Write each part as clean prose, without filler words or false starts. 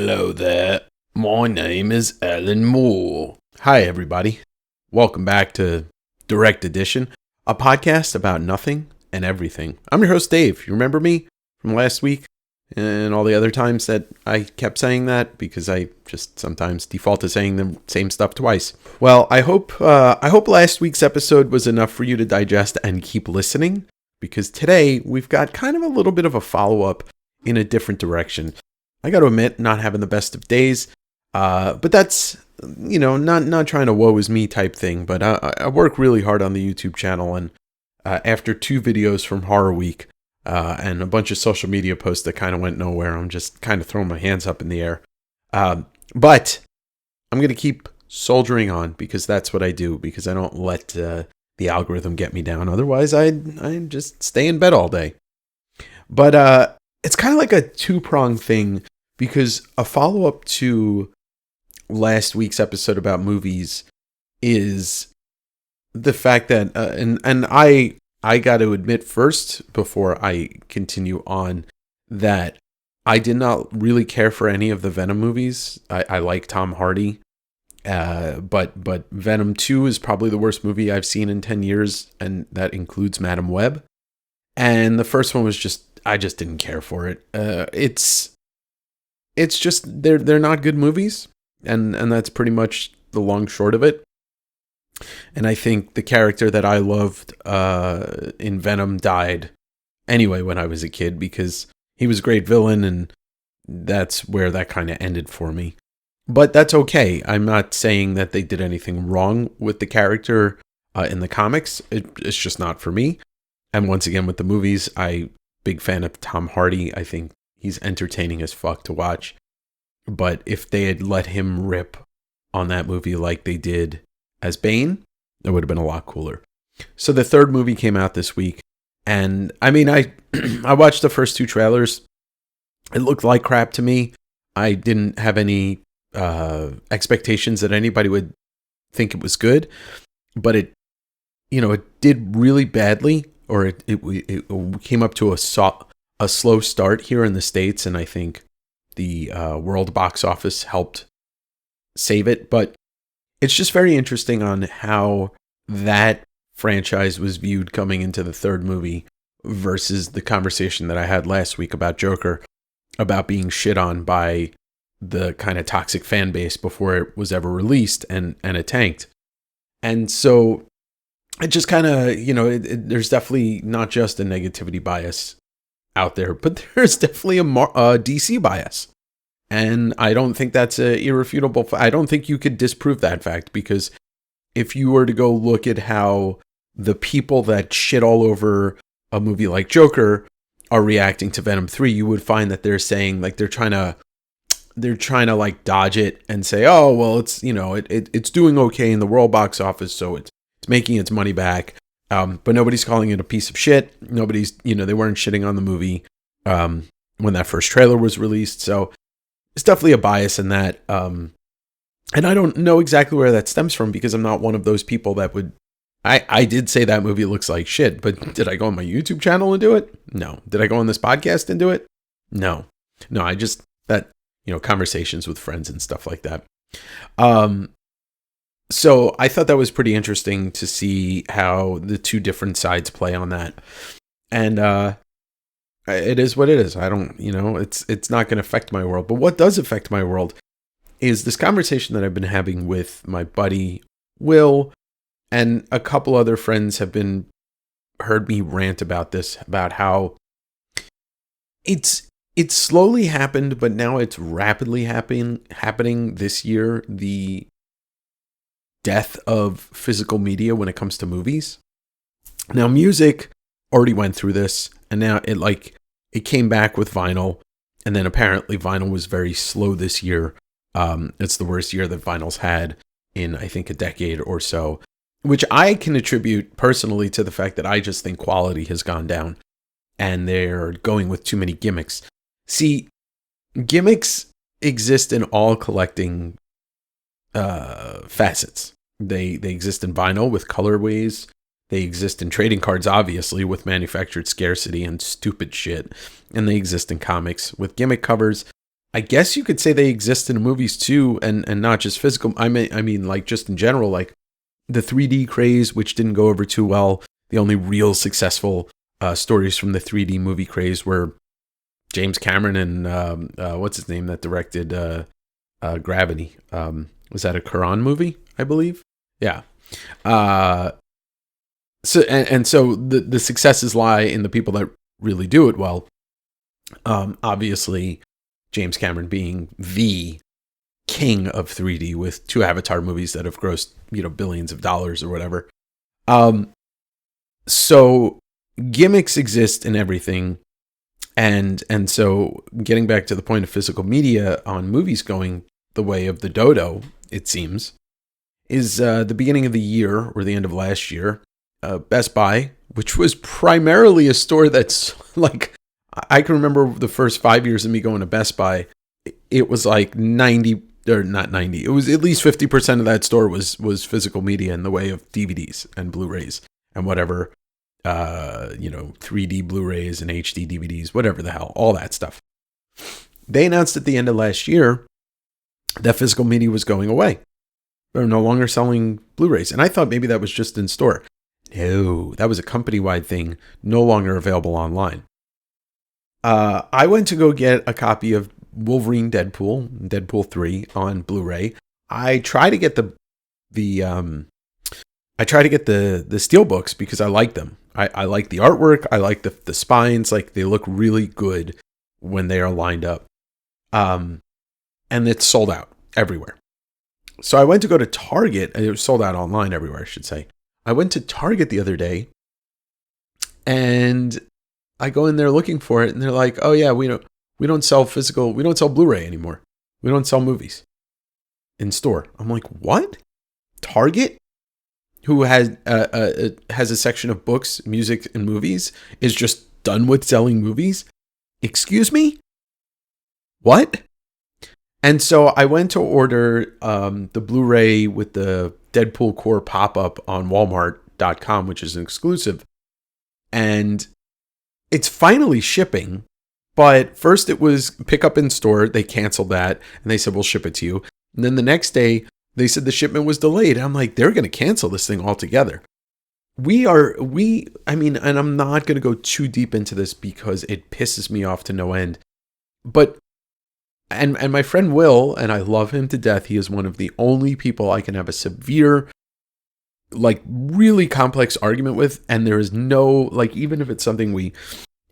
Hello there. My name is Alan Moore. Hi, everybody. Welcome back to Direct Edition, a podcast about nothing and everything. I'm your host, Dave. You remember me from last week and all the other times that I kept saying that because I just sometimes default to saying the same stuff twice. Well, I hope last week's episode was enough for you to digest and keep listening, because today we've got kind of a little bit of a follow-up in a different direction. I got to admit, not having the best of days, but that's, not trying to woe is me type thing, but I work really hard on the YouTube channel, and after 2 videos from Horror Week and a bunch of social media posts that kind of went nowhere, I'm just kind of throwing my hands up in the air. But I'm going to keep soldiering on, because that's what I do, because I don't let the algorithm get me down. Otherwise, I'd just stay in bed all day. But it's kind of like a 2-pronged thing, because a follow-up to last week's episode about movies is the fact that, and I got to admit first, before I continue on, that I did not really care for any of the Venom movies. I like Tom Hardy, but Venom 2 is probably the worst movie I've seen in 10 years, and that includes Madam Web. And the first one was I just didn't care for it. It's just they're not good movies, and that's pretty much the long short of it. And I think the character that I loved in Venom died anyway when I was a kid, because he was a great villain, and that's where that kind of ended for me. But that's okay. I'm not saying that they did anything wrong with the character in the comics. It's just not for me. And once again, with the movies, big fan of Tom Hardy. I think he's entertaining as fuck to watch. But if they had let him rip on that movie like they did as Bane, it would have been a lot cooler. So the third movie came out this week. And I mean, I watched the first 2 trailers. It looked like crap to me. I didn't have any expectations that anybody would think it was good. But it did really badly. Or it came up to a slow start here in the States, and I think the world box office helped save it. But it's just very interesting on how that franchise was viewed coming into the third movie versus the conversation that I had last week about Joker, about being shit on by the kind of toxic fan base before it was ever released, and it tanked. And so it just kind of, there's definitely not just a negativity bias out there, but there's definitely a DC bias. And I don't think that's irrefutable. I don't think you could disprove that fact, because if you were to go look at how the people that shit all over a movie like Joker are reacting to Venom 3, you would find that they're saying, like, they're trying to like dodge it and say, oh, well, it's, it's doing okay in the world box office, so it's making its money back, but nobody's calling it a piece of shit. Nobody's, they weren't shitting on the movie when that first trailer was released. So it's definitely a bias in that. And I don't know exactly where that stems from, because I'm not one of those people that would. I did say that movie looks like shit, but did I go on my YouTube channel and do it? No. Did I go on this podcast and do it? No. I just, conversations with friends and stuff like that. So I thought that was pretty interesting to see how the 2 different sides play on that. And it is what it is. I don't, it's not going to affect my world. But what does affect my world is this conversation that I've been having with my buddy Will, and a couple other friends have heard me rant about this, about how it's slowly happened, but now it's rapidly happening this year. The death of physical media when it comes to movies. Now, music already went through this, and now it came back with vinyl, and then apparently vinyl was very slow this year. It's the worst year that vinyl's had in, I think, a decade or so, which I can attribute personally to the fact that I just think quality has gone down, and they're going with too many gimmicks. See, gimmicks exist in all collecting facets. They exist in vinyl with colorways. They exist in trading cards, obviously, with manufactured scarcity and stupid shit. And they exist in comics with gimmick covers. I guess you could say they exist in movies too, and not just physical. I mean, like just in general, like the 3D craze, which didn't go over too well. The only real successful stories from the 3D movie craze were James Cameron and what's his name that directed Gravity. Was that a Quran movie? I believe. Yeah. So the successes lie in the people that really do it well. Obviously, James Cameron being the king of 3D with 2 Avatar movies that have grossed, billions of dollars or whatever. So gimmicks exist in everything. And so getting back to the point of physical media on movies going the way of the dodo, it seems, is the beginning of the year or the end of last year, Best Buy, which was primarily a store that's like, I can remember the first 5 years of me going to Best Buy, it was like 90, or not 90, it was at least 50% of that store was physical media in the way of DVDs and Blu-rays and whatever, 3D Blu-rays and HD DVDs, whatever the hell, all that stuff. They announced at the end of last year that physical media was going away. They're no longer selling Blu-rays. And I thought maybe that was just in store. No, that was a company-wide thing, no longer available online. I went to go get a copy of Wolverine Deadpool 3 on Blu-ray. I try to get the steelbooks because I like them. I like the artwork. I like the spines. Like they look really good when they are lined up. And it's sold out everywhere. So I went to go to Target. It was sold out online everywhere, I should say. I went to Target the other day and I go in there looking for it and they're like, "Oh yeah, we don't sell Blu-ray anymore. We don't sell movies in store." I'm like, "What? Target, who has a section of books, music, and movies, is just done with selling movies? Excuse me? What?" And so I went to order the Blu-ray with the Deadpool core pop-up on Walmart.com, which is an exclusive. And it's finally shipping. But first it was pick up in store. They canceled that. And they said, "We'll ship it to you." And then the next day, they said the shipment was delayed. I'm like, they're going to cancel this thing altogether. And I'm not going to go too deep into this because it pisses me off to no end. But And my friend Will, and I love him to death, he is one of the only people I can have a severe, like really complex argument with. And there is no, like, even if it's something we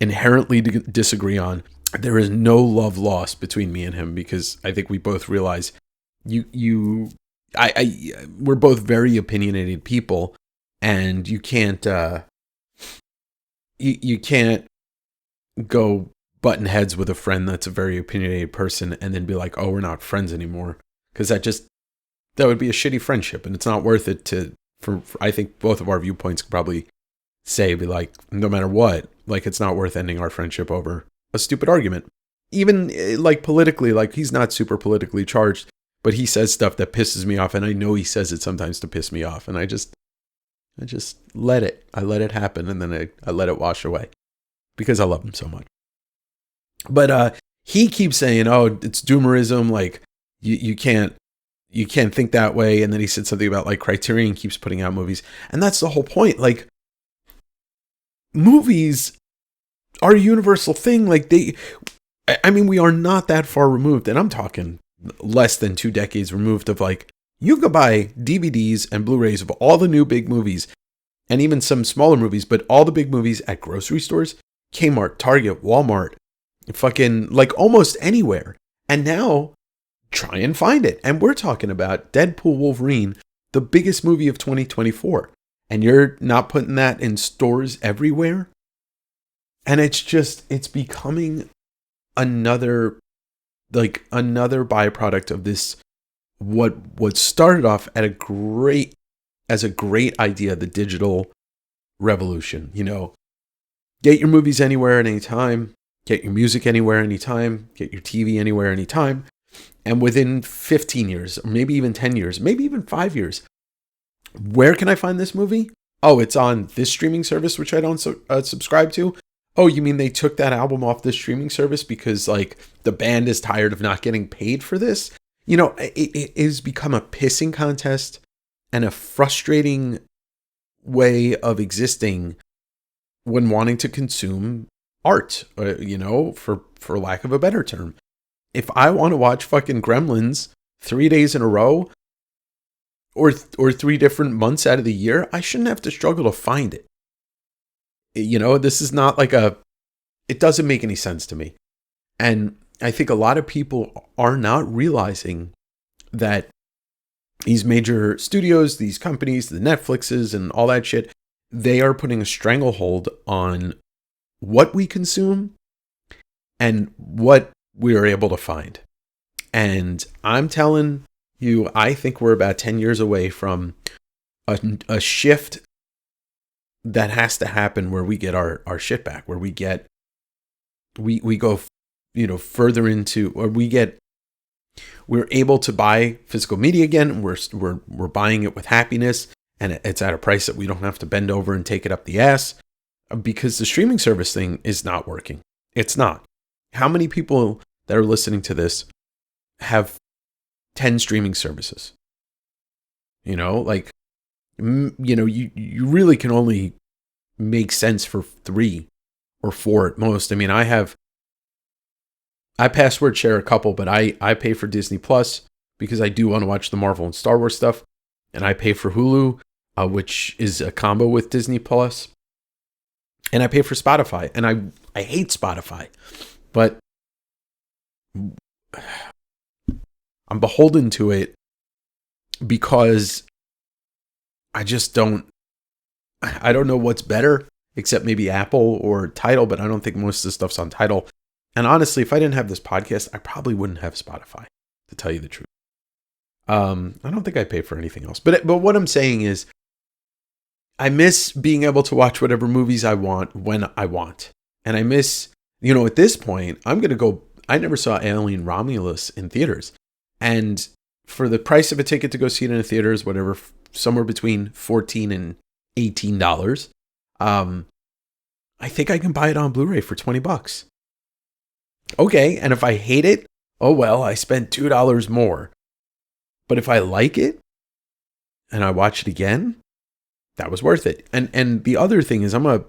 inherently disagree on, there is no love lost between me and him because I think we both realize we're both very opinionated people and you can't go button heads with a friend that's a very opinionated person and then be like, "Oh, we're not friends anymore," because that would be a shitty friendship and it's not worth it for I think both of our viewpoints could probably be like, no matter what, like it's not worth ending our friendship over a stupid argument. Even like politically, like he's not super politically charged, but he says stuff that pisses me off and I know he says it sometimes to piss me off and I just let it happen and then I let it wash away because I love him so much. But he keeps saying, "Oh, it's doomerism. Like you can't think that way." And then he said something about like Criterion keeps putting out movies, and that's the whole point. Like movies are a universal thing. Like we are not that far removed, and I'm talking less than 2 decades removed of like you could buy DVDs and Blu-rays of all the new big movies, and even some smaller movies, but all the big movies at grocery stores, Kmart, Target, Walmart. Fucking like almost anywhere. And now try and find it. And we're talking about Deadpool Wolverine, the biggest movie of 2024. And you're not putting that in stores everywhere. And it's becoming another byproduct of this, what started off as a great idea, the digital revolution. Get your movies anywhere at any time. Get your music anywhere, anytime. Get your TV anywhere, anytime. And within 15 years, or maybe even 10 years, maybe even 5 years, where can I find this movie? Oh, it's on this streaming service, which I don't subscribe to. Oh, you mean they took that album off the streaming service because like the band is tired of not getting paid for this? You know, it has become a pissing contest and a frustrating way of existing when wanting to consume art, you know, for lack of a better term. If I want to watch fucking Gremlins 3 days in a row or 3 different months out of the year, I shouldn't have to struggle to find it. You know, this is not like it doesn't make any sense to me. And I think a lot of people are not realizing that these major studios, these companies, the Netflixes and all that shit, they are putting a stranglehold on what we consume and what we are able to find. And I'm telling you, I think we're about 10 years away from a shift that has to happen where we get our shit back, where we go, you know, further into, or we're able to buy physical media again. We're buying it with happiness, and it's at a price that we don't have to bend over and take it up the ass, because the streaming service thing is not working. It's not. How many people that are listening to this have 10 streaming services? You know, like, you know, you really can only make sense for 3 or 4 at most. I mean, I password share a couple, but I pay for Disney Plus because I do want to watch the Marvel and Star Wars stuff. And I pay for Hulu, which is a combo with Disney Plus. And I pay for Spotify. And I hate Spotify, but I'm beholden to it because I don't know what's better, except maybe Apple or Tidal, but I don't think most of the stuff's on Tidal. And honestly, if I didn't have this podcast, I probably wouldn't have Spotify, to tell you the truth. I don't think I pay for anything else. But what I'm saying is, I miss being able to watch whatever movies I want when I want. And I miss, you know, at this point, I never saw Alien Romulus in theaters. And for the price of a ticket to go see it in a theater is whatever, somewhere between $14 and $18. I think I can buy it on Blu-ray for $20. Okay, and if I hate it, oh well, I spent $2 more. But if I like it and I watch it again, that was worth it. And the other thing is, and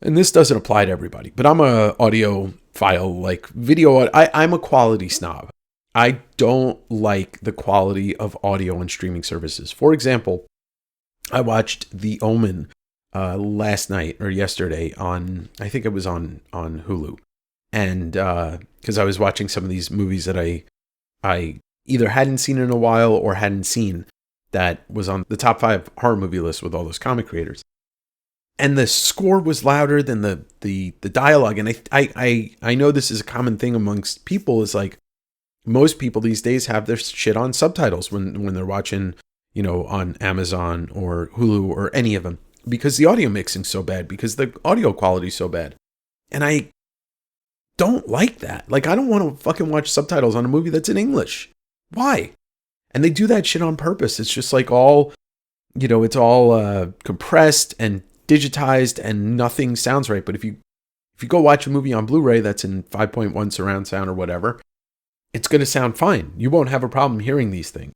this doesn't apply to everybody, but I'm a audiophile, like video. I'm a quality snob. I don't like the quality of audio and streaming services. For example, I watched The Omen last night or yesterday I think it was on Hulu. And because I was watching some of these movies that I either hadn't seen in a while or hadn't seen, that was on the top 5 horror movie list with all those comic creators. And the score was louder than the dialogue. And I know this is a common thing amongst people, is like, most people these days have their shit on subtitles when they're watching, you know, on Amazon or Hulu or any of them, because the audio mixing's so bad, because the audio quality's so bad. And I don't like that. Like, I don't want to fucking watch subtitles on a movie that's in English. Why? And they do that shit on purpose. It's just like all, you know, it's all compressed and digitized and nothing sounds right. But if you go watch a movie on Blu-ray that's in 5.1 surround sound or whatever, it's going to sound fine. You won't have a problem hearing these things.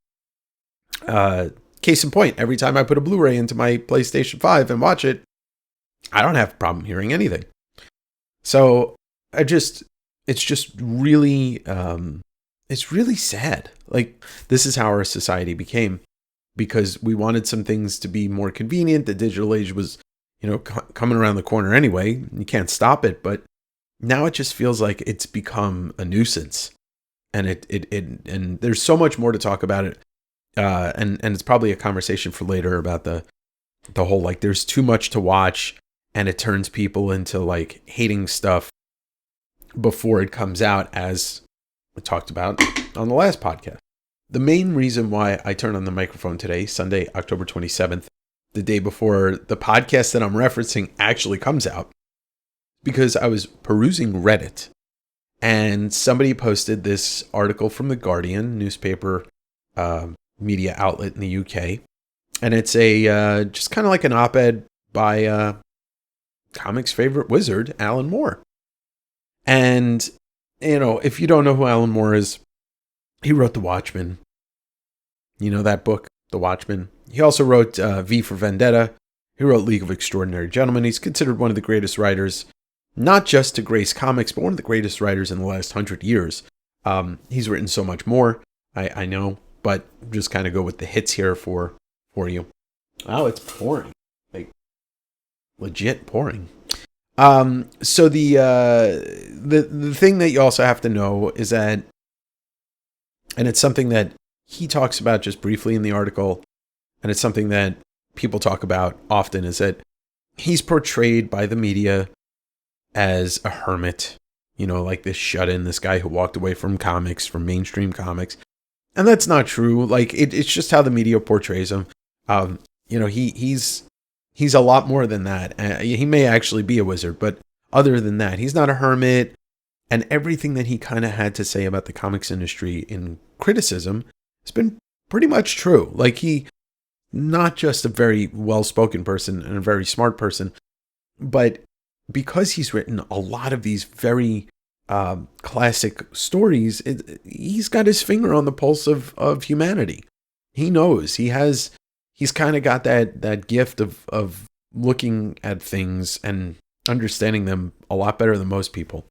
Case in point, every time I put a Blu-ray into my PlayStation 5 and watch it, I don't have a problem hearing anything. So it's just really, it's really sad. Like, this is how our society became, because we wanted some things to be more convenient. The digital age was, you know, coming around the corner anyway. You can't stop it, but now it just feels like it's become a nuisance. And and there's so much more to talk about it. And it's probably a conversation for later about the whole, like, there's too much to watch and it turns people into like hating stuff before it comes out, as we talked about on the last podcast. The main reason why I turned on the microphone today, Sunday, October 27th, the day before the podcast that I'm referencing actually comes out, because I was perusing Reddit and somebody posted this article from The Guardian newspaper, media outlet in the UK. And it's a just kind of like an op-ed by comics' favorite wizard, Alan Moore. And, if you don't know who Alan Moore is, he wrote The Watchmen. You know that book, The Watchmen? He also wrote V for Vendetta. He wrote League of Extraordinary Gentlemen. He's considered one of the greatest writers, not just to grace comics, but one of the greatest writers in the last 100 years. He's written so much more, I know, but just kind of go with the hits here for you. Oh, it's pouring. Like, legit pouring. So the thing that you also have to know is that, and it's something that he talks about just briefly in the article, and it's something that people talk about often, is that he's portrayed by the media as a hermit, like this shut-in, this guy who walked away from comics, from mainstream comics. And that's not true. Like, it's just how the media portrays him. He's a lot more than that. He may actually be a wizard, but other than that, he's not a hermit. And everything that he kind of had to say about the comics industry in criticism has been pretty much true. Like, he, not just a very well-spoken person and a very smart person, but because he's written a lot of these very classic stories, he's got his finger on the pulse of humanity. He knows. He's kind of got that gift of looking at things and understanding them a lot better than most people.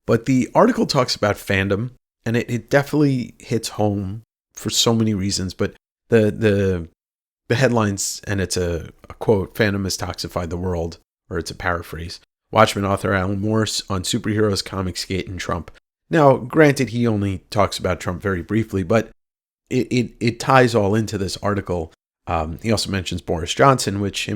But the article talks about fandom, and it definitely hits home for so many reasons. But the headlines, and it's a quote, "Fandom has toxified the world," or it's a paraphrase. Watchmen author Alan Moore on superheroes, Comicsgate, and Trump. Now, granted, he only talks about Trump very briefly, but it ties all into this article. He also mentions Boris Johnson, which,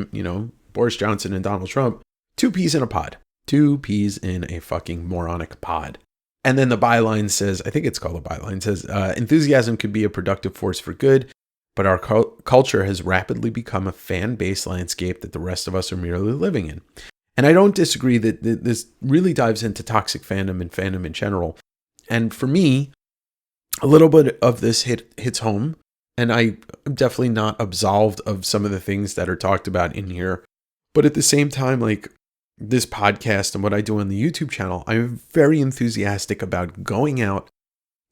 Boris Johnson and Donald Trump, two peas in a pod. Two peas in a fucking moronic pod. And then the byline says, I think it's called a byline, says, enthusiasm could be a productive force for good, but our culture has rapidly become a fan-based landscape that the rest of us are merely living in. And I don't disagree that this really dives into toxic fandom and fandom in general. And for me, a little bit of this hits home, and I'm definitely not absolved of some of the things that are talked about in here. But at the same time, like this podcast and what I do on the YouTube channel, I'm very enthusiastic about going out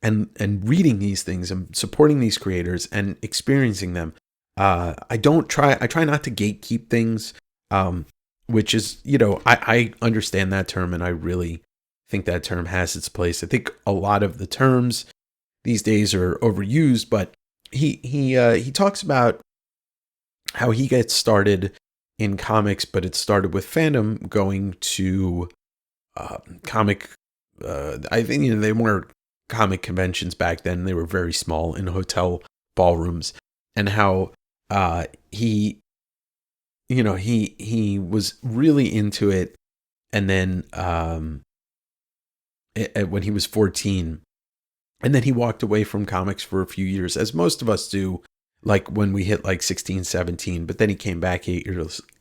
and reading these things and supporting these creators and experiencing them. I try not to gatekeep things, which is, I understand that term, and I really think that term has its place. I think a lot of the terms these days are overused, but he talks about how he gets started in comics, but it started with fandom, going to comic. I think they weren't comic conventions back then; they were very small in hotel ballrooms, and how he was really into it, and then when he was 14. And then he walked away from comics for a few years, as most of us do, like when we hit like 16, 17. But then he came back 8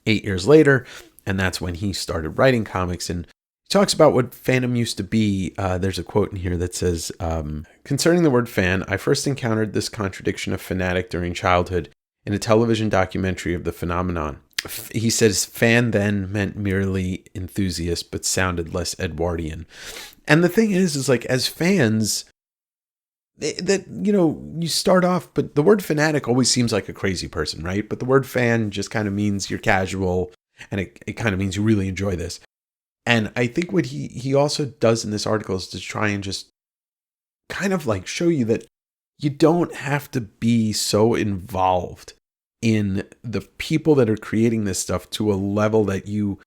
years later, and that's when he started writing comics. And he talks about what fandom used to be. There's a quote in here that says, concerning the word fan, I first encountered this contradiction of fanatic during childhood in a television documentary of the phenomenon. He says fan then meant merely enthusiast, but sounded less Edwardian. And the thing is like, as fans, that, you start off, but the word fanatic always seems like a crazy person, right? But the word fan just kind of means you're casual, and it kind of means you really enjoy this. And I think what he also does in this article is to try and just kind of like show you that you don't have to be so involved in the people that are creating this stuff to a level that you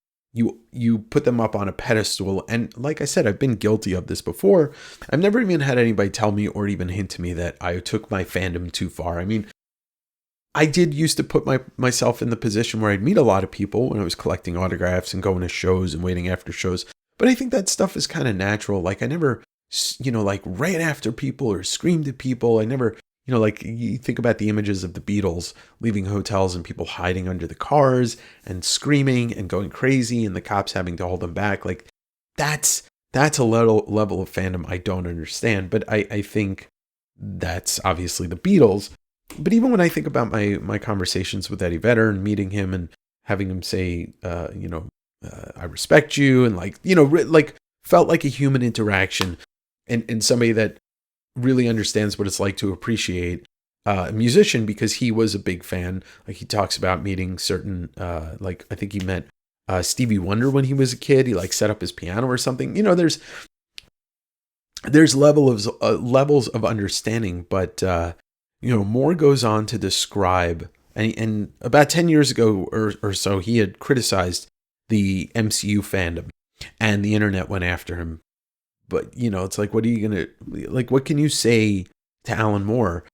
put them up on a pedestal. And like I said, I've been guilty of this before. I've never even had anybody tell me or even hint to me that I took my fandom too far. I mean, I did used to put myself in the position where I'd meet a lot of people when I was collecting autographs and going to shows and waiting after shows. But I think that stuff is kind of natural. Like I never, like ran after people or screamed at people. I never, like you think about the images of the Beatles leaving hotels and people hiding under the cars and screaming and going crazy and the cops having to hold them back. Like that's a level of fandom I don't understand. But I think that's obviously the Beatles. But even when I think about my conversations with Eddie Vedder and meeting him and having him say, I respect you, and like, like felt like a human interaction, and somebody that really understands what it's like to appreciate a musician, because he was a big fan. Like, he talks about meeting certain, like, I think he met Stevie Wonder when he was a kid. He like set up his piano or something. There's levels of understanding, but Moore goes on to describe, and about 10 years ago or so, he had criticized the MCU fandom, and the internet went after him. But it's like, what are you gonna, like, what can you say to Alan Moore?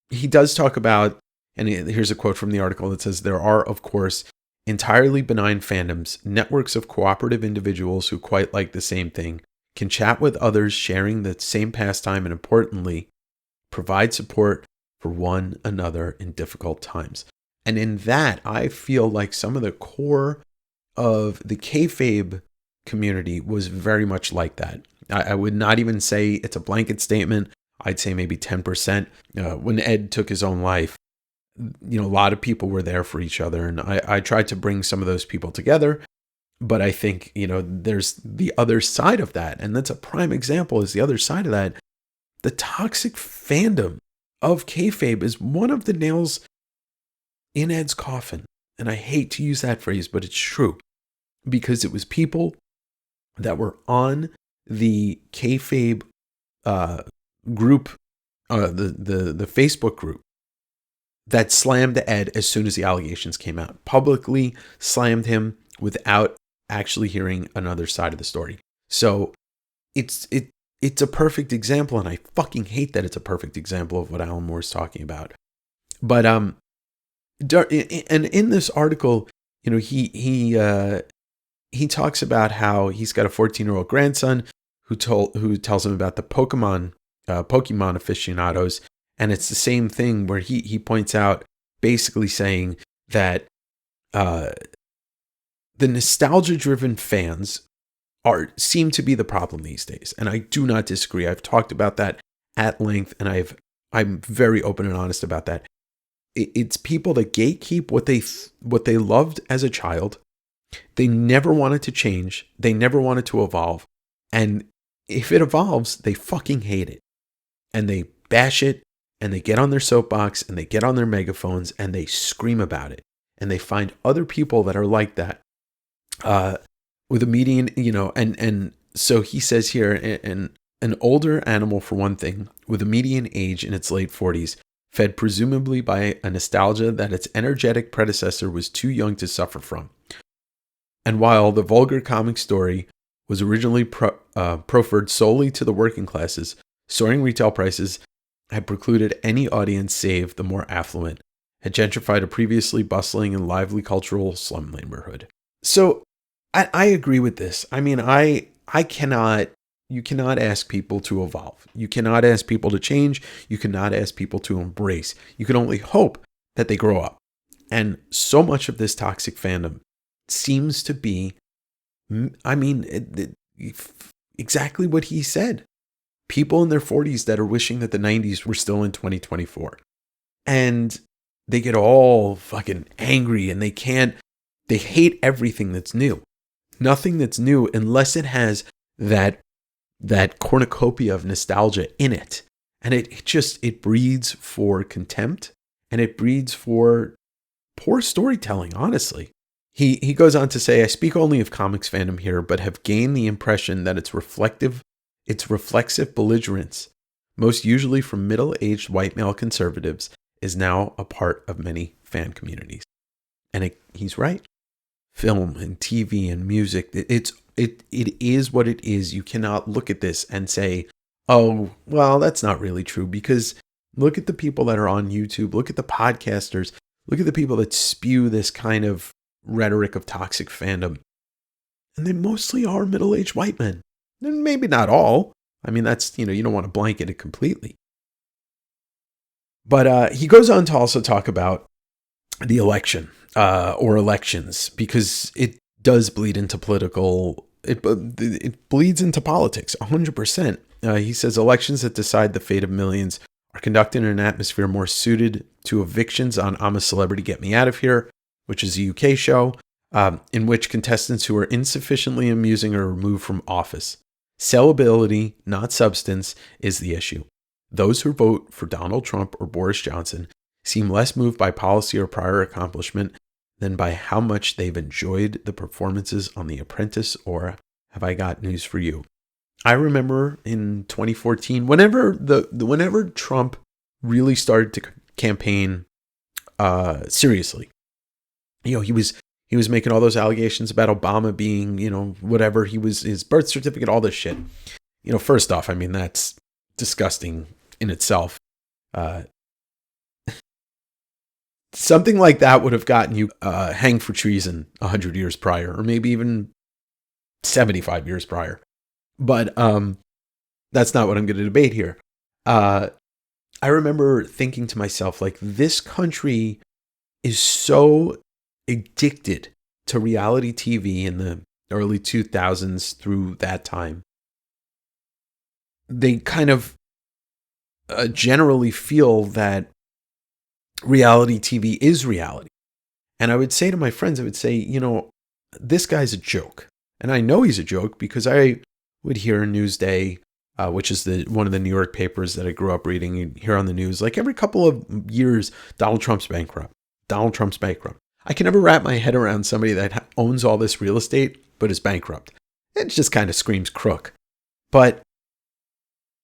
He does talk about, and here's a quote from the article that says, "There are, of course, entirely benign fandoms, networks of cooperative individuals who quite like the same thing, can chat with others sharing the same pastime, and importantly, provide support for one another in difficult times." And in that, I feel like some of the core of the kayfabe community was very much like that. I would not even say it's a blanket statement. I'd say maybe 10%. When Ed took his own life, a lot of people were there for each other. And I tried to bring some of those people together. But I think, there's the other side of that. And that's a prime example, is the other side of that. The toxic fandom of kayfabe is one of the nails in Ed's coffin. And I hate to use that phrase, but it's true. Because it was people that were on the kayfabe group, the Facebook group, that slammed Ed as soon as the allegations came out. Publicly slammed him without actually hearing another side of the story. So it's a perfect example, and I fucking hate that it's a perfect example of what Alan Moore is talking about. But and in this article, he talks about how he's got a 14-year-old grandson who tells him about the Pokemon aficionados, and it's the same thing where he points out, basically saying that the nostalgia-driven fans seem to be the problem these days, and I do not disagree. I've talked about that at length, and I'm very open and honest about that. It's people that gatekeep what they loved as a child. They never wanted to change. They never wanted to evolve. And if it evolves, they fucking hate it. And they bash it, and they get on their soapbox, and they get on their megaphones, and they scream about it. And they find other people that are like that. With a median, and so he says here, an older animal, for one thing, with a median age in its late 40s, fed presumably by a nostalgia that its energetic predecessor was too young to suffer from. And while the vulgar comic story was originally proffered solely to the working classes, soaring retail prices had precluded any audience save the more affluent, had gentrified a previously bustling and lively cultural slum neighborhood. So I agree with this. I mean, you cannot ask people to evolve. You cannot ask people to change. You cannot ask people to embrace. You can only hope that they grow up. And so much of this toxic fandom seems to be, exactly what he said. People in their 40s that are wishing that the 90s were still in 2024. And they get all fucking angry, and they hate everything that's new. Nothing that's new unless it has that cornucopia of nostalgia in it. And it breeds for contempt, and it breeds for poor storytelling, honestly. He goes on to say, "I speak only of comics fandom here, but have gained the impression that its reflexive belligerence, most usually from middle-aged white male conservatives, is now a part of many fan communities." And he's right. Film and TV and music, it is what it is. You cannot look at this and say, "Oh, well, that's not really true," because look at the people that are on YouTube, look at the podcasters, look at the people that spew this kind of rhetoric of toxic fandom. And they mostly are middle-aged white men. And maybe not all. I mean, that's, you don't want to blanket it completely. But he goes on to also talk about the election, or elections, because it does bleed into it bleeds into politics 100%. He says elections that decide the fate of millions are conducted in an atmosphere more suited to evictions on I'm a Celebrity, Get Me Out of Here, which is a UK show. in which contestants who are insufficiently amusing are removed from office. Sellability, not substance, is the issue. Those who vote for Donald Trump or Boris Johnson seem less moved by policy or prior accomplishment than by how much they've enjoyed the performances on The Apprentice or Have I Got News for You. I remember in 2014, whenever Trump really started to campaign seriously, he was making all those allegations about Obama being, whatever, his birth certificate, all this shit. First off, I mean, that's disgusting in itself. Something like that would have gotten you hanged for treason 100 years prior, or maybe even 75 years prior. But that's not what I'm going to debate here. I remember thinking to myself, like, this country is so addicted to reality TV in the early 2000s through that time. They kind of generally feel that reality TV is reality. And I would say to my friends, this guy's a joke. And I know he's a joke because I would hear Newsday, which is one of the New York papers that I grew up reading. You'd hear on the news, like every couple of years, Donald Trump's bankrupt. Donald Trump's bankrupt. I can never wrap my head around somebody that owns all this real estate, but is bankrupt. It just kind of screams crook. But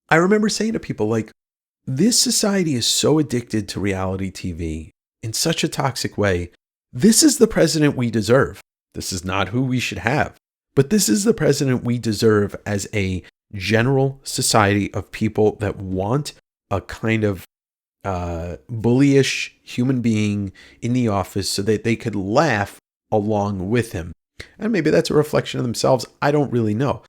I remember saying to people, like, this society is so addicted to reality TV in such a toxic way. This is the president we deserve. This is not who we should have, but this is the president we deserve as a general society of people that want a kind of bullyish human being in the office so that they could laugh along with him. And maybe that's a reflection of themselves. I don't really know.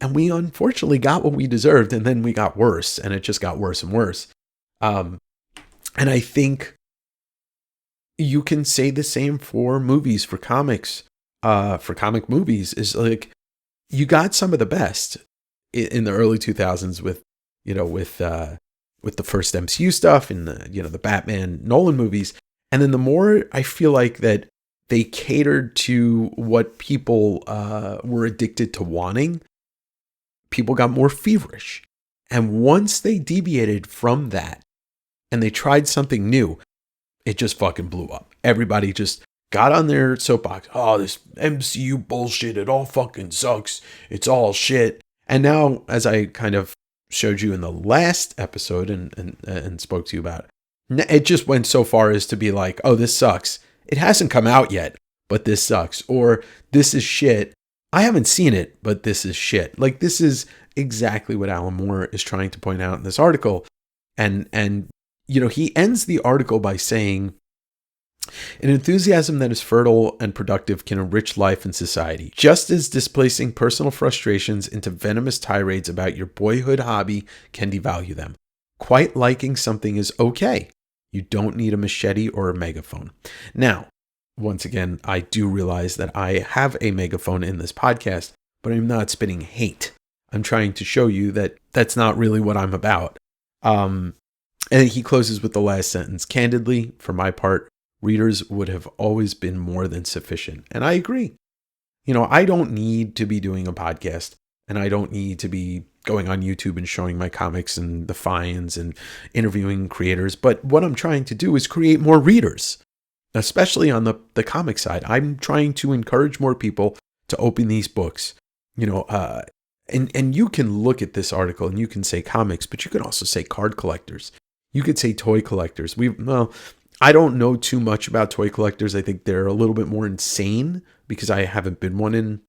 And we unfortunately got what we deserved, and then we got worse, and it just got worse and worse. And I think you can say the same for movies, for comics, for comic movies. Is like, you got some of the best in the early 2000s with the first MCU stuff and the Batman Nolan movies. And then the more I feel like that they catered to what people were addicted to wanting, people got more feverish. And once they deviated from that and they tried something new, it just fucking blew up. Everybody just got on their soapbox. Oh, this MCU bullshit, it all fucking sucks. It's all shit. And now, as I kind of showed you in the last episode and spoke to you about, it just went so far as to be like, oh, this sucks. It hasn't come out yet, but this sucks. Or this is shit. I haven't seen it, but this is shit. Like, this is exactly what Alan Moore is trying to point out in this article. And he ends the article by saying, an enthusiasm that is fertile and productive can enrich life and society, just as displacing personal frustrations into venomous tirades about your boyhood hobby can devalue them. Quite liking something is okay. You don't need a machete or a megaphone. Now, once again, I do realize that I have a megaphone in this podcast, but I'm not spitting hate. I'm trying to show you that that's not really what I'm about. And he closes with the last sentence. Candidly, for my part, readers would have always been more than sufficient. And I agree. I don't need to be doing a podcast, and I don't need to be going on YouTube and showing my comics and the finds and interviewing creators. But what I'm trying to do is create more readers, especially on the comic side. I'm trying to encourage more people to open these books, and you can look at this article and you can say comics, but you can also say card collectors. You could say toy collectors. I don't know too much about toy collectors. I think they're a little bit more insane because I haven't been one in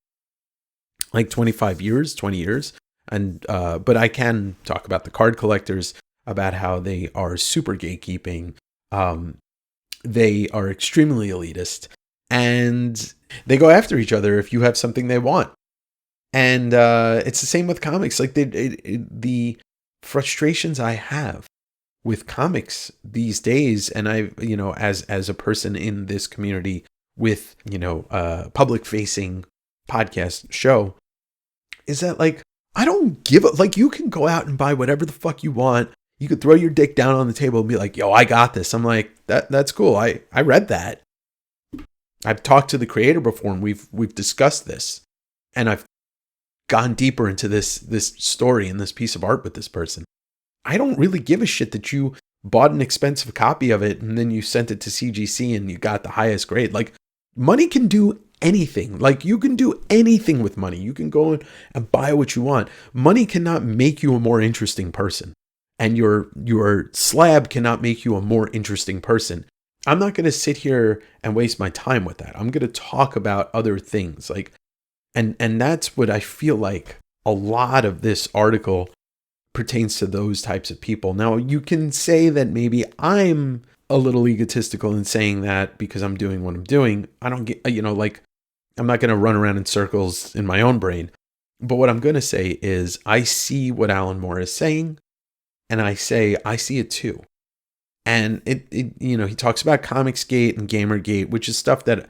like 20 years. And, but I can talk about the card collectors, about how they are super gatekeeping. They are extremely elitist, and they go after each other if you have something they want. And, it's the same with comics. Like the frustrations I have with comics these days, and I, as a person in this community with, public facing podcast show, is that like, I don't give a, like, you can go out and buy whatever the fuck you want. You could throw your dick down on the table and be like, yo, I got this. I'm like, that's cool. I read that. I've talked to the creator before, and we've discussed this, and I've gone deeper into this story and this piece of art with this person. I don't really give a shit that you bought an expensive copy of it and then you sent it to CGC and you got the highest grade. Like, money can do anything. Like, you can do anything with money. You can go and buy what you want. Money cannot make you a more interesting person, and your slab cannot make you a more interesting person. I'm not going to sit here and waste my time with that. I'm going to talk about other things. Like, and that's what I feel like a lot of this article pertains to, those types of people. Now, you can say that maybe I'm a little egotistical in saying that because I'm doing what I'm doing. I don't get, like, I'm not going to run around in circles in my own brain. But what I'm going to say is I see what Alan Moore is saying, and I say I see it too. And he talks about Comicsgate and Gamergate, which is stuff that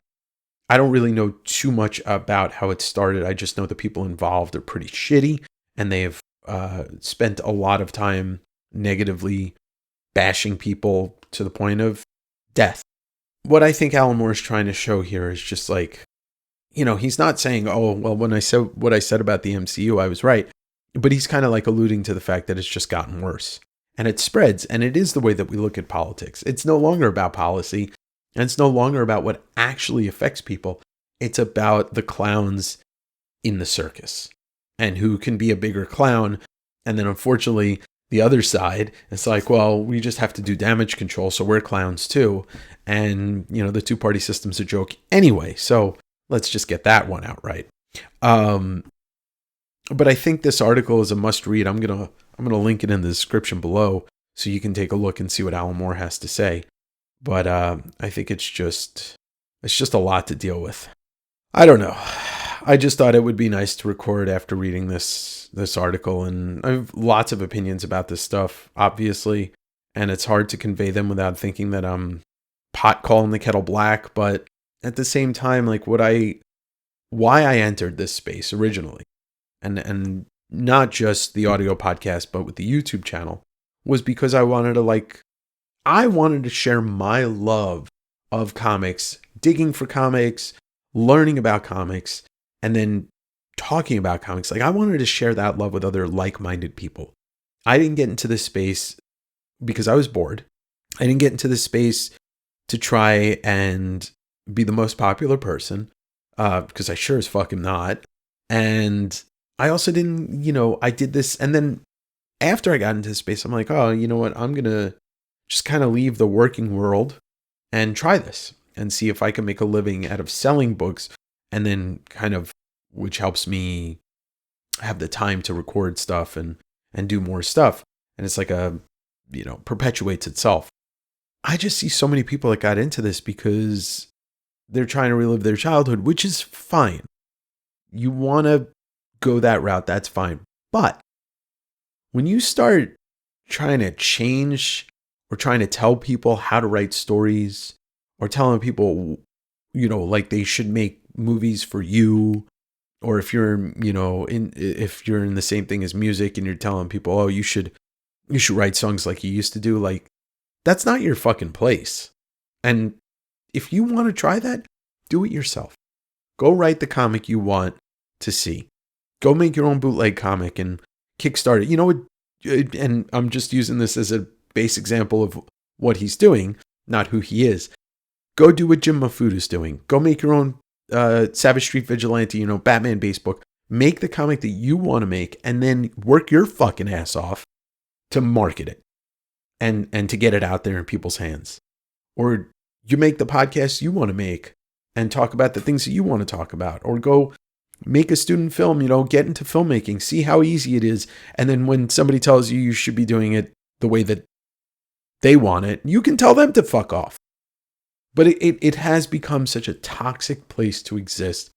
I don't really know too much about how it started. I just know the people involved are pretty shitty, and they've spent a lot of time negatively bashing people to the point of death. What I think Alan Moore is trying to show here is just like, he's not saying, oh, well, when I said what I said about the MCU, I was right. But he's kind of like alluding to the fact that it's just gotten worse. And it spreads. And it is the way that we look at politics. It's no longer about policy. And it's no longer about what actually affects people. It's about the clowns in the circus and who can be a bigger clown. And then unfortunately, the other side, it's like, well, we just have to do damage control, so we're clowns too. And, the two-party system's a joke anyway. So let's just get that one out right. But I think this article is a must read. I'm gonna link it in the description below so you can take a look and see what Alan Moore has to say. But I think it's just a lot to deal with. I don't know. I just thought it would be nice to record after reading this article, and I have lots of opinions about this stuff, obviously, and it's hard to convey them without thinking that I'm pot calling the kettle black. But at the same time, like, why I entered this space originally, and not just the audio podcast, but with the YouTube channel, was because I wanted to share my love of comics, digging for comics, learning about comics, and then talking about comics. Like, I wanted to share that love with other like-minded people. I didn't get into this space because I was bored. I didn't get into this space to try and be the most popular person, because I sure as fuck am not. And I also didn't, I did this. And then after I got into this space, I'm like, oh, you know what? I'm going to just kind of leave the working world and try this and see if I can make a living out of selling books, and then which helps me have the time to record stuff and do more stuff. And it's like perpetuates itself. I just see so many people that got into this because they're trying to relive their childhood, which is fine. You want to go that route, that's fine. But when you start trying to change or trying to tell people how to write stories, or telling people, like they should make movies for you, or if you're, if you're in the same thing as music and you're telling people, oh, you should write songs like you used to do, like, that's not your fucking place. And if you want to try that, do it yourself. Go write the comic you want to see. Go make your own bootleg comic and kickstart it. And I'm just using this as a base example of what he's doing, not who he is. Go do what Jim Mafuda's doing. Go make your own Savage Street Vigilante, Batman base book. Make the comic that you want to make, and then work your fucking ass off to market it and to get it out there in people's hands. Or you make the podcast you want to make and talk about the things that you want to talk about. Or go make a student film, get into filmmaking, see how easy it is. And then when somebody tells you you should be doing it the way that they want it, you can tell them to fuck off. But it has become such a toxic place to exist.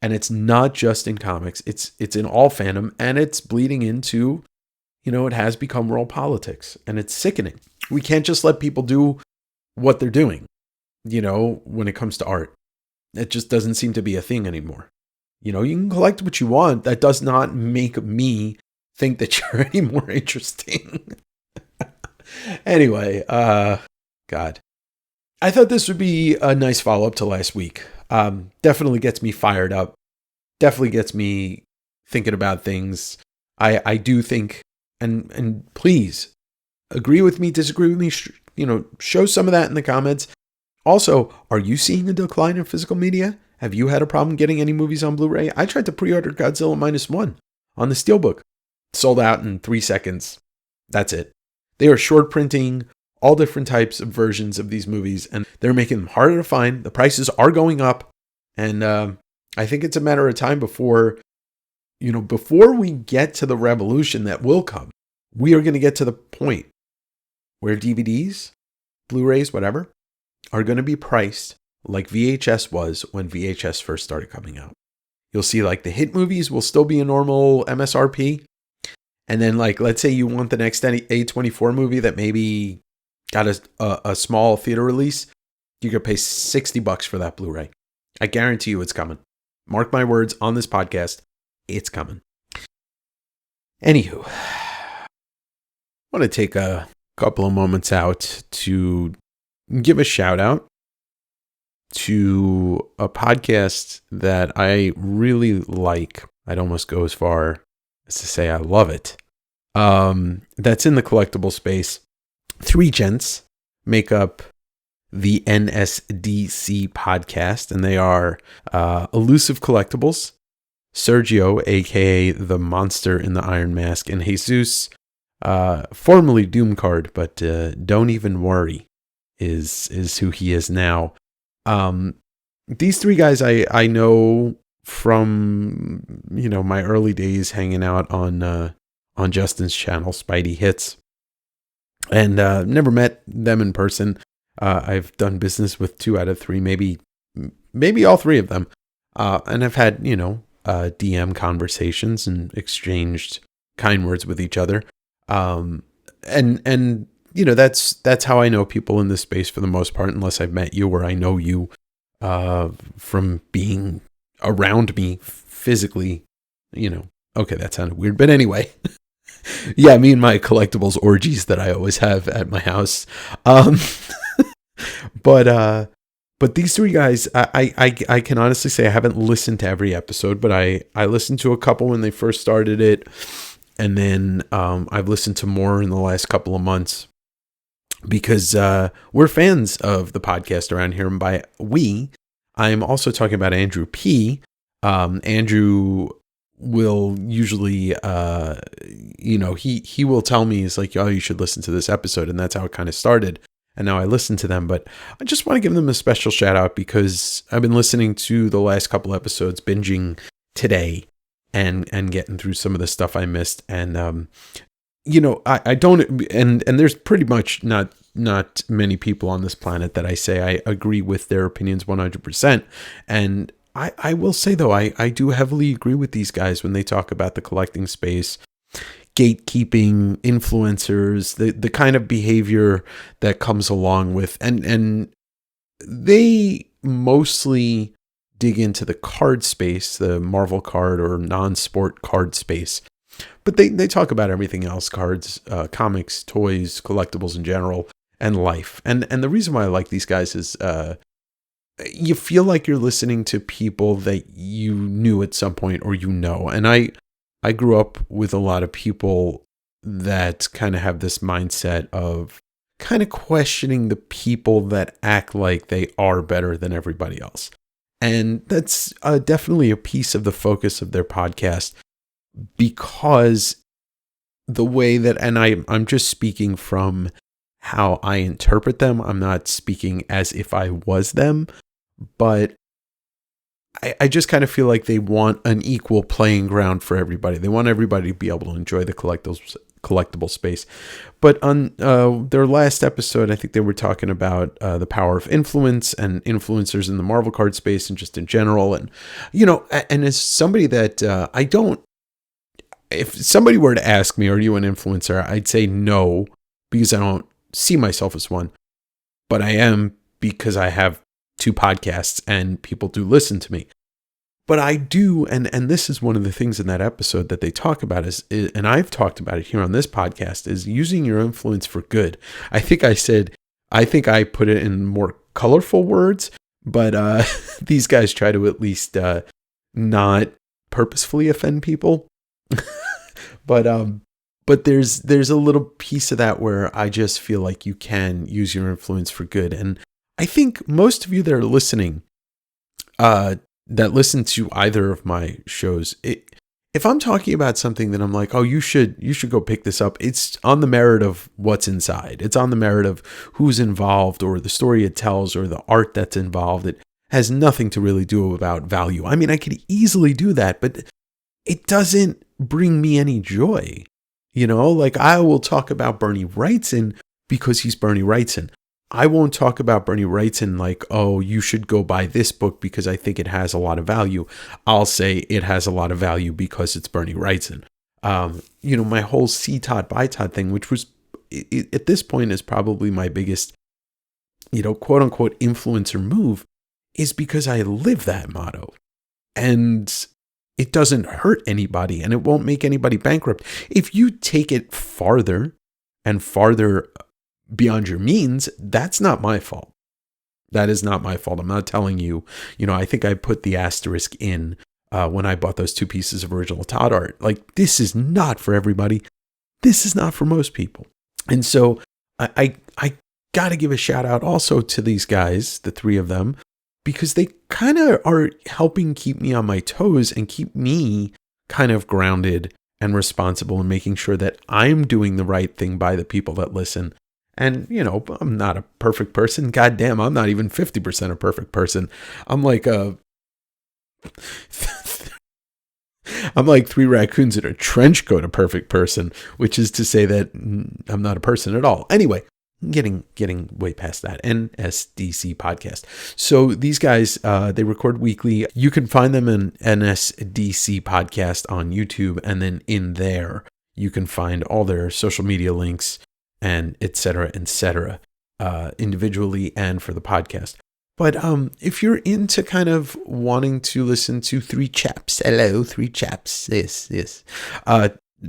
And it's not just in comics. It's in all fandom. And it's bleeding into, it has become world politics. And it's sickening. We can't just let people do what they're doing, when it comes to art. It just doesn't seem to be a thing anymore. You can collect what you want. That does not make me think that you're any more interesting. Anyway, God. I thought this would be a nice follow-up to last week. definitely gets me fired up. Definitely gets me thinking about things. I do think, and please agree with me, disagree with me, show some of that in the comments. Also, are you seeing a decline in physical media? Have you had a problem getting any movies on Blu-ray? I tried to pre-order Godzilla -1 on the Steelbook. Sold out in 3 seconds. That's it. They are short printing all different types of versions of these movies, and they're making them harder to find. The prices are going up, and I think it's a matter of time before we get to the revolution that will come. We are going to get to the point where DVDs, Blu-rays, whatever, are going to be priced like VHS was when VHS first started coming out. You'll see like the hit movies will still be a normal MSRP. And then like, let's say you want the next A24 movie that maybe got a small theater release. You could pay $60 for that Blu-ray. I guarantee you it's coming. Mark my words on this podcast. It's coming. Anywho, I want to take a couple of moments out to give a shout out to a podcast that I really like. I'd almost go as far as to say I love it. That's in the collectible space. 3 gents make up the NSDC podcast, and they are Elusive Collectibles, Sergio, aka the Monster in the Iron Mask, and Jesus, formerly Doomcard, but don't even worry, is who he is now. These 3 guys I know from my early days hanging out on Justin's channel, Spidey Hits, and never met them in person. I've done business with 2 out of 3, maybe all 3 of them, and I've had DM conversations and exchanged kind words with each other. And that's how I know people in this space for the most part, unless I've met you or I know you from being around me physically. Okay, that sounded weird, but anyway. Yeah, me and my collectibles orgies that I always have at my house. But these 3 guys, I can honestly say I haven't listened to every episode, but I listened to a couple when they first started it. And then I've listened to more in the last couple of months because we're fans of the podcast around here. And by we, I'm also talking about Andrew P. Andrew will usually, he will tell me, he's like, oh, you should listen to this episode. And that's how it kind of started. And now I listen to them, but I just want to give them a special shout out because I've been listening to the last couple episodes, binging today and getting through some of the stuff I missed. And, I don't, and there's pretty much not many people on this planet that I say I agree with their opinions 100%. And I will say though, I do heavily agree with these guys when they talk about the collecting space, gatekeeping, influencers, the kind of behavior that comes along with, and they mostly dig into the card space, the Marvel card or non-sport card space, but they talk about everything else: cards, comics, toys, collectibles in general, and life. And the reason why I like these guys is you feel like you're listening to people that you knew at some point or and I grew up with a lot of people that kind of have this mindset of kind of questioning the people that act like they are better than everybody else. And that's definitely a piece of the focus of their podcast, because the way that, and I'm just speaking from how I interpret them. I'm not speaking as if I was them, but I just kind of feel like they want an equal playing ground for everybody. They want everybody to be able to enjoy the collectible space. But on their last episode, I think they were talking about the power of influence and influencers in the Marvel card space and just in general. And, and as somebody that if somebody were to ask me, are you an influencer? I'd say no, because I don't see myself as one. But I am, because I have 2 podcasts and people do listen to me. But I do, and this is one of the things in that episode that they talk about is, and I've talked about it here on this podcast, is using your influence for good. I think I put it in more colorful words, but these guys try to at least not purposefully offend people. But there's a little piece of that where I just feel like you can use your influence for good. And I think most of you that are listening, that listen to either of my shows, if I'm talking about something that I'm like, oh, you should go pick this up, it's on the merit of what's inside. It's on the merit of who's involved or the story it tells or the art that's involved. It has nothing to really do about value. I mean, I could easily do that, but it doesn't bring me any joy. Like I will talk about Bernie Wrightson because he's Bernie Wrightson. I won't talk about Bernie Wrightson like, oh, you should go buy this book because I think it has a lot of value. I'll say it has a lot of value because it's Bernie Wrightson. My whole see Todd, buy Todd thing, which was at this point is probably my biggest, quote unquote influencer move, is because I live that motto. And it doesn't hurt anybody and it won't make anybody bankrupt. If you take it farther and farther beyond your means, that's not my fault. That is not my fault. I'm not telling you, I think I put the asterisk in when I bought those 2 pieces of original Todd art. Like, this is not for everybody. This is not for most people. And so I got to give a shout out also to these guys, the 3 of them, because they kind of are helping keep me on my toes and keep me kind of grounded and responsible and making sure that I'm doing the right thing by the people that listen. And, I'm not a perfect person. God damn, I'm not even 50% a perfect person. I'm like I'm like 3 raccoons in a trench coat, a perfect person, which is to say that I'm not a person at all. Anyway, getting way past that. NSDC podcast. So these guys, they record weekly. You can find them in NSDC podcast on YouTube. And then in there, you can find all their social media links and et cetera, individually and for the podcast. But if you're into kind of wanting to listen to 3 chaps, hello, 3 chaps, yes,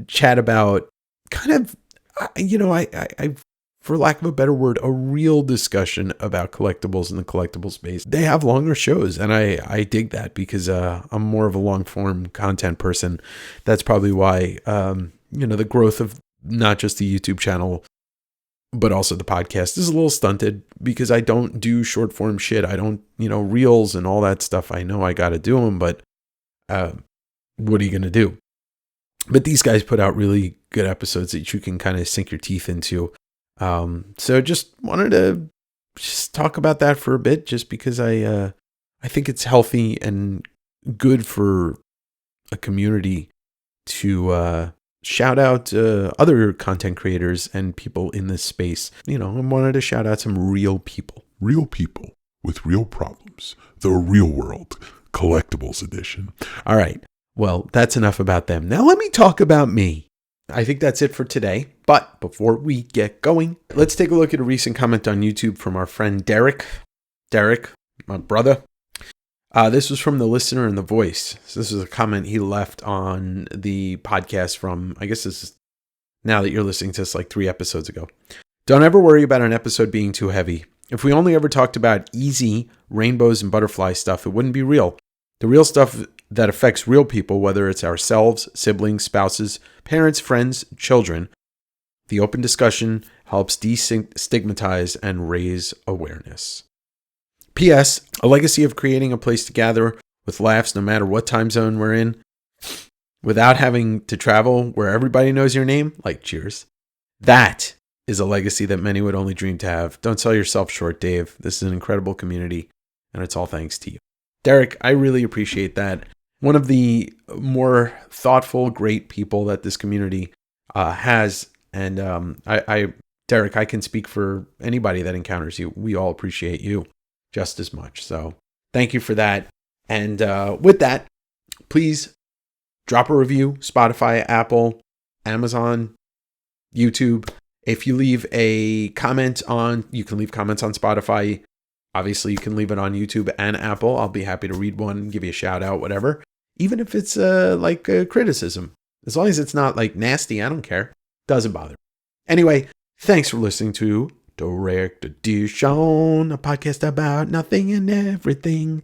chat about kind of, I for lack of a better word, a real discussion about collectibles in the collectible space. They have longer shows, and I dig that because I'm more of a long-form content person. That's probably why, the growth of not just the YouTube channel, but also the podcast is a little stunted because I don't do short form shit. I don't, reels and all that stuff. I know I got to do them, but what are you going to do? But these guys put out really good episodes that you can kind of sink your teeth into. So just wanted to just talk about that for a bit, just because I think it's healthy and good for a community to shout out other content creators and people in this space. I wanted to shout out some real people with real problems. The Real World Collectibles Edition. All right. Well, that's enough about them. Now let me talk about me. I think that's it for today. But before we get going, let's take a look at a recent comment on YouTube from our friend Derek. Derek, my brother. This was from the listener in the voice. So this is a comment he left on the podcast from, I guess this is now that you're listening to this, like 3 episodes ago. Don't ever worry about an episode being too heavy. If we only ever talked about easy rainbows and butterfly stuff, it wouldn't be real. The real stuff that affects real people, whether it's ourselves, siblings, spouses, parents, friends, children, the open discussion helps destigmatize and raise awareness. P.S. A legacy of creating a place to gather with laughs no matter what time zone we're in, without having to travel where everybody knows your name, like Cheers. That is a legacy that many would only dream to have. Don't sell yourself short, Dave. This is an incredible community, and it's all thanks to you. Derek, I really appreciate that. One of the more thoughtful, great people that this community has, and Derek, I can speak for anybody that encounters you. We all appreciate you just as much. So thank you for that. And with that, please drop a review, Spotify, Apple, Amazon, YouTube. If you leave a comment you can leave comments on Spotify. Obviously, you can leave it on YouTube and Apple. I'll be happy to read one, give you a shout out, whatever. Even if it's like a criticism. As long as it's not like nasty, I don't care. Doesn't bother. Anyway, thanks for listening to Direct edition, a podcast about nothing and everything.